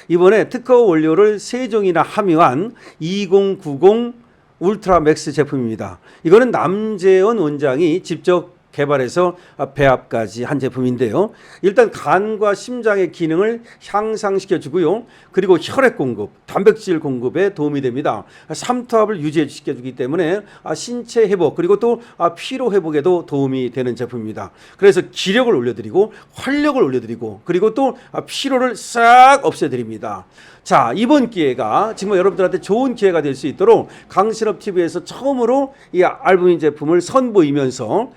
이번에 특허 원료를 3종이나 함유한 2090 울트라 맥스 제품입니다. 이거는 남재원 원장이 직접 개발해서 배합까지 한 제품인데요. 일단 간과 심장의 기능을 향상시켜 주고요. 그리고 혈액 공급, 단백질 공급에 도움이 됩니다. 삼투압을 유지시켜 주기 때문에 신체 회복 그리고 또 피로 회복에도 도움이 되는 제품입니다. 그래서 기력을 올려드리고 활력을 올려드리고 그리고 또 피로를 싹 없애드립니다. 자, 이번 기회가 정말 여러분들한테 좋은 기회가 될 수 있도록 강신업TV에서 처음으로 이 알부민 제품을 선보이면서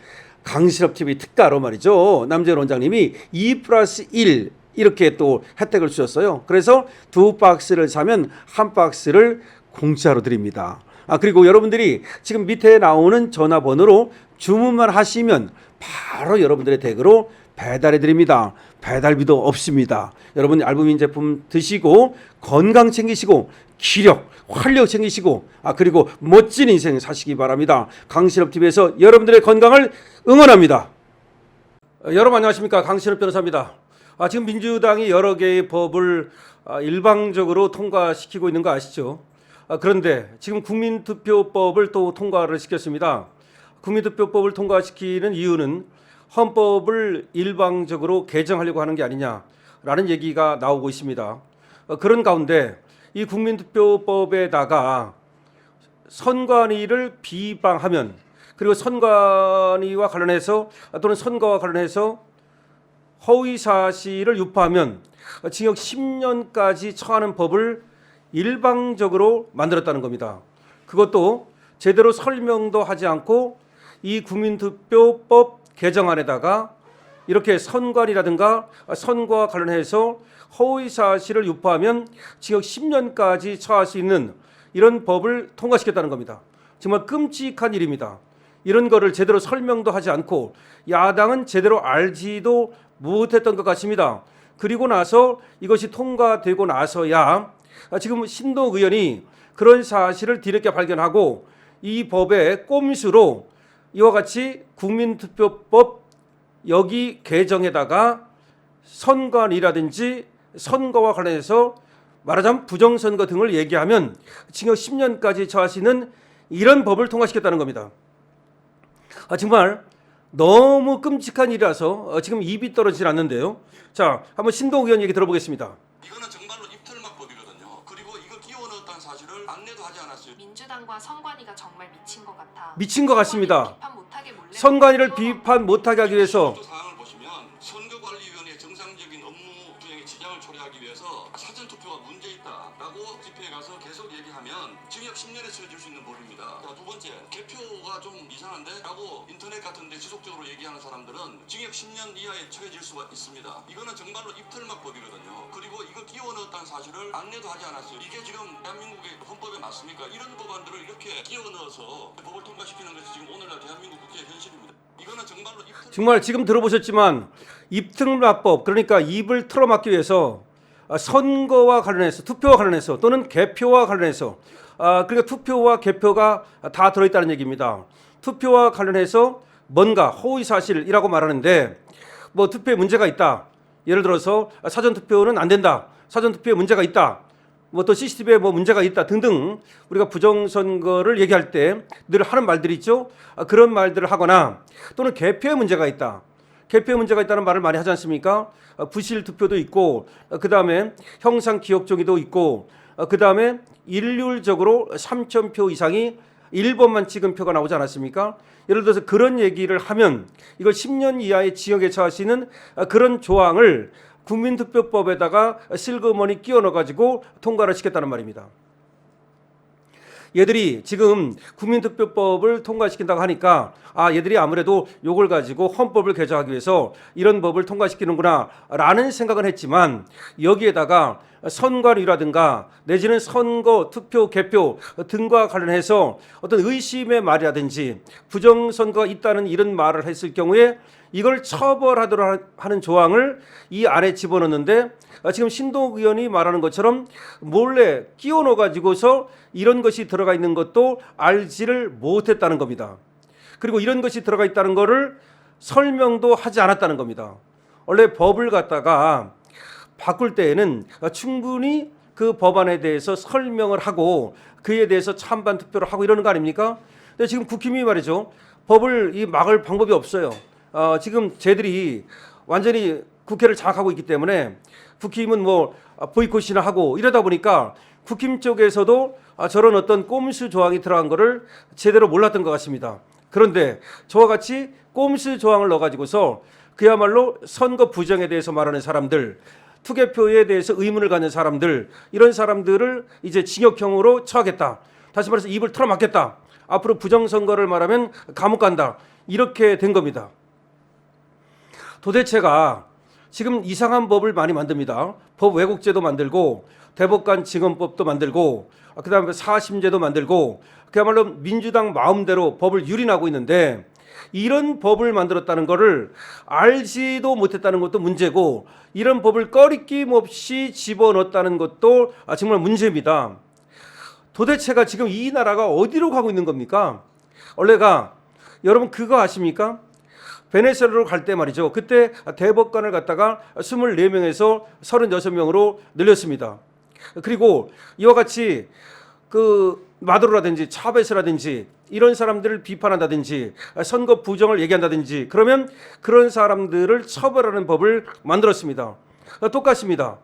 강신업TV 특가로 말이죠. 남재원 원장님이 2+1 이렇게 또 혜택을 주셨어요. 그래서 2박스를 사면 1박스를 공짜로 드립니다. 그리고 여러분들이 지금 밑에 나오는 전화번호로 주문만 하시면 바로 여러분들의 댁으로 배달해 드립니다. 배달비도 없습니다. 여러분 알부민 제품 드시고 건강 챙기시고 기력, 활력 챙기시고 그리고 멋진 인생 사시기 바랍니다. 강신업TV에서 여러분들의 건강을 응원합니다. 여러분 안녕하십니까? 강신업 변호사입니다. 지금 민주당이 여러 개의 법을 일방적으로 통과시키고 있는 거 아시죠? 그런데 지금 국민투표법을 또 통과를 시켰습니다. 국민투표법을 통과시키는 이유는 헌법을 일방적으로 개정하려고 하는 게 아니냐라는 얘기가 나오고 있습니다. 그런 가운데 이 국민투표법에다가 선관위를 비방하면 그리고 선관위와 관련해서 또는 선거와 관련해서 허위사실을 유포하면 징역 10년까지 처하는 법을 일방적으로 만들었다는 겁니다. 그것도 제대로 설명도 하지 않고 이 국민투표법 개정안에다가 이렇게 선관위라든가 선거와 관련해서 허위사실을 유포하면 징역 10년까지 처할 수 있는 이런 법을 통과시켰다는 겁니다. 정말 끔찍한 일입니다. 이런 거를 제대로 설명도 하지 않고 야당은 제대로 알지도 못했던 것 같습니다. 그리고 나서 이것이 통과되고 나서야 지금 신동 의원이 그런 사실을 뒤늦게 발견하고 이 법의 꼼수로 이와 같이 국민투표법 여기 개정에다가 선관위라든지 선거와 관련해서 말하자면 부정선거 등을 얘기하면 징역 10년까지 처할 수 있는 이런 법을 통과시켰다는 겁니다. 정말 너무 끔찍한 일이라서 지금 입이 떨어지질 않는데요. 자, 한번 신동 의원 얘기 들어보겠습니다. 이거는 정말로 입틀막법이거든요. 그리고 이거 끼워 넣었다는 사실을 안내도 하지 않았어요. 민주당과 선관위가 정말 미친 것 같아. 미친 것 같습니다. 비판 못하게 몰래 선관위를 비판 못하게 하기 위해서 사항을 보시면 선거관리위원회의 정상적인 업무 수행에 지장을 초래하기 위해서 사전투표가 문제 있다라고 집회에 가서 계속 얘기하면 징역 10년에 처해질 수 있는 법입니다. 자, 두 번째, 개표가 좀 이상한데? 라고 인터넷 같은 데 지속적으로 얘기하는 사람들은 징역 10년 이하에 처해질 수가 있습니다. 이거는 정말로 입틀막법이거든요. 그리고 이거 끼워 넣었다는 사실을 안내도 하지 않았어요. 이게 지금 대한민국의 헌법에 맞습니까? 이런 법안들을 이렇게 끼워 넣어서 법을 통과시키는 것이 지금 오늘날 대한민국 국회의 현실입니다. 이거는 정말로 정말 지금 들어보셨지만 입틀막법 그러니까 입을 틀어막기 위해서 선거와 관련해서 투표와 관련해서 또는 개표와 관련해서 그러니까 투표와 개표가 다 들어있다는 얘기입니다. 투표와 관련해서 뭔가 허위사실이라고 말하는데 뭐 투표에 문제가 있다. 예를 들어서 사전투표는 안 된다. 사전투표에 문제가 있다. 뭐 또 CCTV에 뭐 문제가 있다 등등 우리가 부정선거를 얘기할 때 늘 하는 말들이 있죠. 그런 말들을 하거나 또는 개표에 문제가 있다. 개표에 문제가 있다는 말을 많이 하지 않습니까? 부실 투표도 있고 그다음에 형상 기억정의도 있고 그다음에 일률적으로 3,000표 이상이 1번만 찍은 표가 나오지 않았습니까? 예를 들어서 그런 얘기를 하면 이걸 10년 이하의 징역에 처할 수 있는 그런 조항을 국민투표법에다가 실그머니 끼워 넣어가지고 통과를 시켰다는 말입니다. 얘들이 지금 국민투표법을 통과시킨다고 하니까 얘들이 아무래도 요걸 가지고 헌법을 개정하기 위해서 이런 법을 통과시키는구나 라는 생각은 했지만 여기에다가 선관위라든가 내지는 선거, 투표, 개표 등과 관련해서 어떤 의심의 말이라든지 부정선거가 있다는 이런 말을 했을 경우에 이걸 처벌하도록 하는 조항을 이 안에 집어넣는데 지금 신동 의원이 말하는 것처럼 몰래 끼워 넣어가지고서 이런 것이 들어가 있는 것도 알지를 못했다는 겁니다. 그리고 이런 것이 들어가 있다는 것을 설명도 하지 않았다는 겁니다. 원래 법을 갖다가 바꿀 때에는 충분히 그 법안에 대해서 설명을 하고 그에 대해서 찬반 투표를 하고 이러는 거 아닙니까? 근데 지금 국힘이 말이죠. 법을 막을 방법이 없어요. 지금 쟤들이 완전히 국회를 장악하고 있기 때문에 국힘은 뭐 보이콧이나 하고 이러다 보니까 국힘 쪽에서도 저런 어떤 꼼수 조항이 들어간 거를 제대로 몰랐던 것 같습니다. 그런데 저와 같이 꼼수 조항을 넣어가지고서 그야말로 선거 부정에 대해서 말하는 사람들, 투개표에 대해서 의문을 갖는 사람들, 이런 사람들을 이제 징역형으로 처하겠다. 다시 말해서 입을 털어막겠다. 앞으로 부정선거를 말하면 감옥 간다. 이렇게 된 겁니다. 도대체가 지금 이상한 법을 많이 만듭니다. 법 왜곡죄도 만들고 대법관 직원법도 만들고 그다음에 사심제도 만들고 그야말로 민주당 마음대로 법을 유린하고 있는데 이런 법을 만들었다는 것을 알지도 못했다는 것도 문제고 이런 법을 꺼리낌 없이 집어넣었다는 것도 정말 문제입니다. 도대체가 지금 이 나라가 어디로 가고 있는 겁니까? 원래가 여러분 그거 아십니까? 베네수엘라로 갈 때 말이죠. 그때 대법관을 갖다가 24명에서 36명으로 늘렸습니다. 그리고 이와 같이 그 마두로라든지 차베스라든지 이런 사람들을 비판한다든지 선거 부정을 얘기한다든지 그러면 그런 사람들을 처벌하는 법을 만들었습니다. 똑같습니다.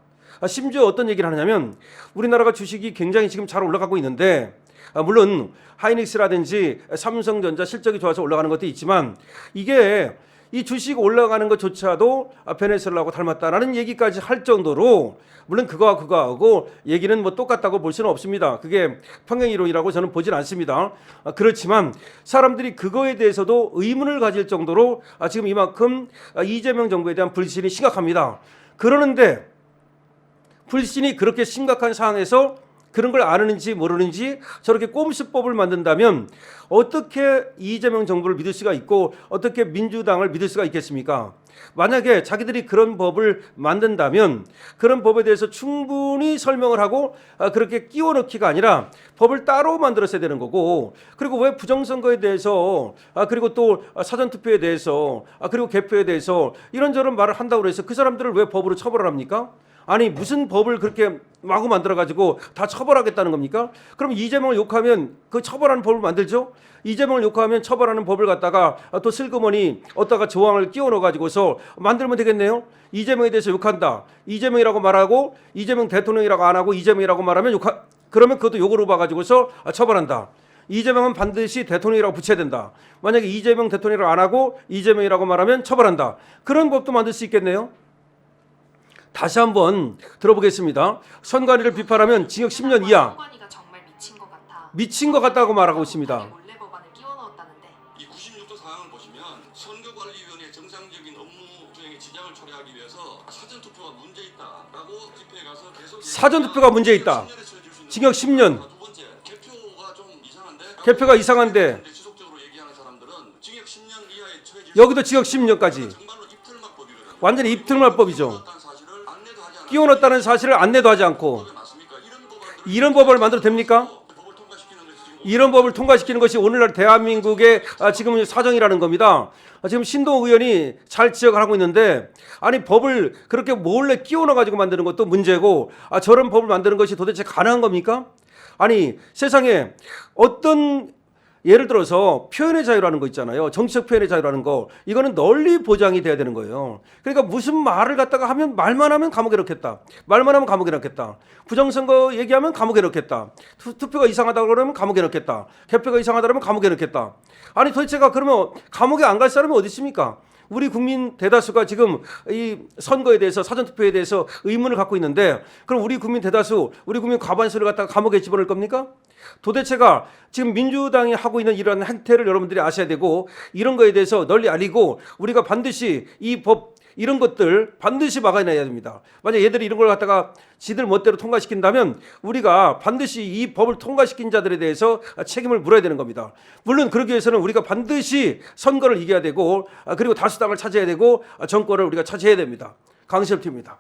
심지어 어떤 얘기를 하냐면 우리나라가 주식이 굉장히 지금 잘 올라가고 있는데 물론 하이닉스라든지 삼성전자 실적이 좋아서 올라가는 것도 있지만 이게 이 주식 올라가는 것조차도 베네수엘라하고 닮았다라는 얘기까지 할 정도로 물론 그거와 그거하고 얘기는 뭐 똑같다고 볼 수는 없습니다. 그게 평행이론이라고 저는 보진 않습니다. 그렇지만 사람들이 그거에 대해서도 의문을 가질 정도로 지금 이만큼 이재명 정부에 대한 불신이 심각합니다. 그러는데 불신이 그렇게 심각한 상황에서 그런 걸 아는지 모르는지 저렇게 꼼수법을 만든다면 어떻게 이재명 정부를 믿을 수가 있고 어떻게 민주당을 믿을 수가 있겠습니까? 만약에 자기들이 그런 법을 만든다면 그런 법에 대해서 충분히 설명을 하고 그렇게 끼워 넣기가 아니라 법을 따로 만들었어야 되는 거고 그리고 왜 부정선거에 대해서 그리고 또 사전투표에 대해서 그리고 개표에 대해서 이런저런 말을 한다고 해서 그 사람들을 왜 법으로 처벌을 합니까? 아니 무슨 법을 그렇게 마구 만들어가지고 다 처벌하겠다는 겁니까? 그럼 이재명을 욕하면 그 처벌하는 법을 만들죠? 이재명을 욕하면 처벌하는 법을 갖다가 또 슬그머니 어디다가 조항을 끼워 넣어가지고서 만들면 되겠네요? 이재명에 대해서 욕한다. 이재명이라고 말하고 이재명 대통령이라고 안 하고 이재명이라고 말하면 그러면 그것도 욕으로 봐가지고서 처벌한다. 이재명은 반드시 대통령이라고 붙여야 된다. 만약에 이재명 대통령이라고 안 하고 이재명이라고 말하면 처벌한다. 그런 법도 만들 수 있겠네요? 다시 한번 들어보겠습니다. 선관위를 비판하면 징역 10년 이하. 선관위가 정말 미친 것 같아. 미친 것 같다고 말하고 있습니다. 몰래 법안을 끼워 넣었다는데. 이 96도 사항을 보시면 선거관리위원회의 정상적인 업무 수행에 지장을 초래하기 위해서 사전투표가 문제 있다라고 집회에 가서 계속 사전투표가 문제 있다. 징역 10년. 두 번째, 개표가 좀 이상한데. 개표가 이상한데. 지속적으로 얘기하는 사람들은 징역 10년 이하에 처해질 여기도 징역 10년까지. 정말로 입틀막법이거든요. 완전히 입틀막법이죠. 사실을 안내도 하지 않았고 끼워 넣었다는 사실을 안내도 하지 않고 맞습니까? 이런 법을 만들어도 됩니까? 법을 통과시키는 것이 지금 이런 법을 통과시키는 것이 오늘날 대한민국의 지금 사정이라는 겁니다. 지금 신동 의원이 잘 지적을 하고 있는데 아니 법을 그렇게 몰래 끼워 넣어가지고 만드는 것도 문제고 저런 법을 만드는 것이 도대체 가능한 겁니까? 아니 세상에 어떤 예를 들어서 표현의 자유라는 거 있잖아요. 정치적 표현의 자유라는 거. 이거는 널리 보장이 돼야 되는 거예요. 그러니까 무슨 말을 갖다가 하면 말만 하면 감옥에 넣겠다. 말만 하면 감옥에 넣겠다. 부정선거 얘기하면 감옥에 넣겠다. 투표가 이상하다고 그러면 감옥에 넣겠다. 개표가 이상하다 그러면 감옥에 넣겠다. 아니 도대체가 그러면 감옥에 안 갈 사람이 어디 있습니까? 우리 국민 대다수가 지금 이 선거에 대해서 사전투표에 대해서 의문을 갖고 있는데 그럼 우리 국민 대다수, 우리 국민 과반수를 갖다가 감옥에 집어넣을 겁니까? 도대체가 지금 민주당이 하고 있는 이런 행태를 여러분들이 아셔야 되고 이런 거에 대해서 널리 알리고 우리가 반드시 이 법 이런 것들 반드시 막아내야 됩니다. 만약 얘들이 이런 걸 갖다가 지들 멋대로 통과시킨다면 우리가 반드시 이 법을 통과시킨 자들에 대해서 책임을 물어야 되는 겁니다. 물론 그러기 위해서는 우리가 반드시 선거를 이겨야 되고 그리고 다수당을 차지해야 되고 정권을 우리가 차지해야 됩니다. 강시엽 TV입니다.